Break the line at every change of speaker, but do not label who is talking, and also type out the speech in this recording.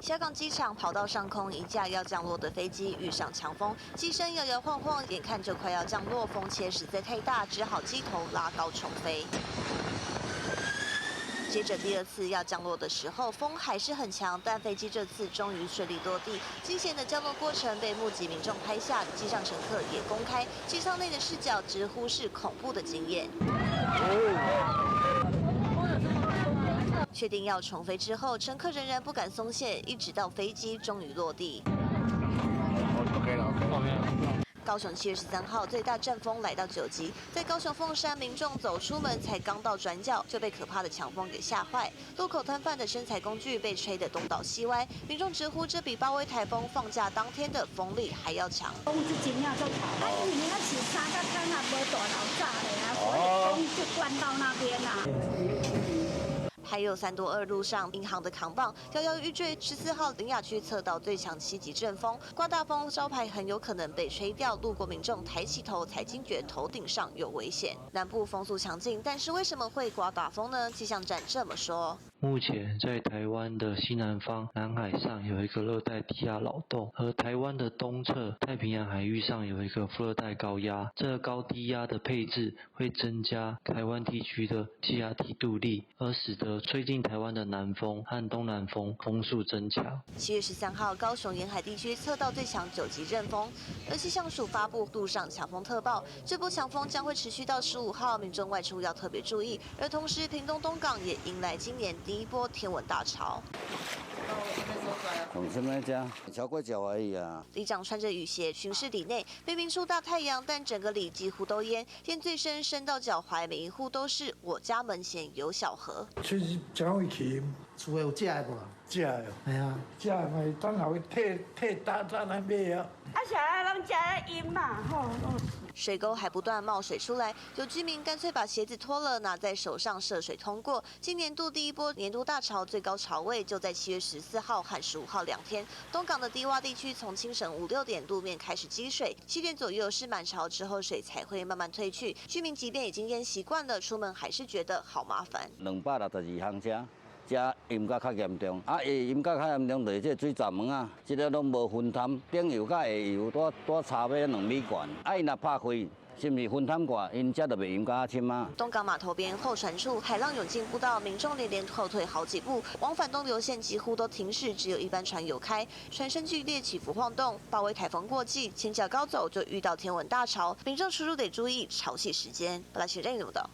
香港机场跑道上空，一架要降落的飞机遇上强风，机身摇摇晃晃，眼看就快要降落，风切实在太大，只好机头拉高重飞。接着第二次要降落的时候，风还是很强，但飞机这次终于顺利落地。惊险的降落过程被目击民众拍下，机上乘客也公开，机舱内的视角直呼是恐怖的经验。确定要重飞之后，乘客仍然不敢松懈，一直到飞机终于落地。高雄7月13号最大阵风来到9级，在高雄凤山，民众走出门才刚到转角，就被可怕的强风给吓坏。路口摊贩的生财工具被吹得东倒西歪，民众直呼这比巴威台风放假当天的风力还要强。
风是真正足大，因为那是三角滩啊，无大楼炸的啊，所以风就灌到那边啊。
还有3多2路上，银行的扛棒摇摇欲坠。14号林雅区测到最强7级阵风，刮大风，招牌很有可能被吹掉。路过民众抬起头才惊觉头顶上有危险。南部风速强劲，但是为什么会刮大风呢？气象站这么说。
目前在台湾的西南方南海上有一个热带低压扰动，而台湾的东侧太平洋海域上有一个副热带高压。这个高低压的配置会增加台湾地区的气压梯度力，而使得吹进台湾的南风和东南风风速增强。
7月13号，高雄沿海地区测到最强9级阵风，而气象署发布陆上强风特报。这波强风将会持续到15号，民众外出要特别注意。而同时，屏东东港也迎来今年第一波天文大潮。
从什么家？超过脚而已啊！
里长穿着雨鞋巡视里内，明明出大太阳，但整个里几乎都淹最深，深到脚踝，每一户都是我家门前有小河。
确实真会去，厝有食的无？食的，系啊，食的咪等下退打来买啊。
啊，小孩拢食咧阴嘛，吼。
水沟还不断冒水出来，有居民干脆把鞋子脱了，拿在手上涉水通过。今年度第一波年度大潮最高潮位就在7月14号和15号2天。东港的低洼地区从清晨5、6点路面开始积水，7点左右是满潮之后水才会慢慢退去。居民即便已经淹习惯了，出门还是觉得好麻烦。
262项车。遮淹甲较严重，淹甲较严重，就是这水闸门啊，这个拢无分潭，顶游甲下游多差要2米悬，伊若拍开。是不是分摊过？因遮就袂淹甲深啊。
东港码头边候船处海浪涌进步道，民众连连后退好几步，往返东流线几乎都停驶，只有一班船有开，船身剧烈起伏晃动。巴威台风过际，前脚高走就遇到天文大潮，民众出入得注意潮汐时间。本来是任务的。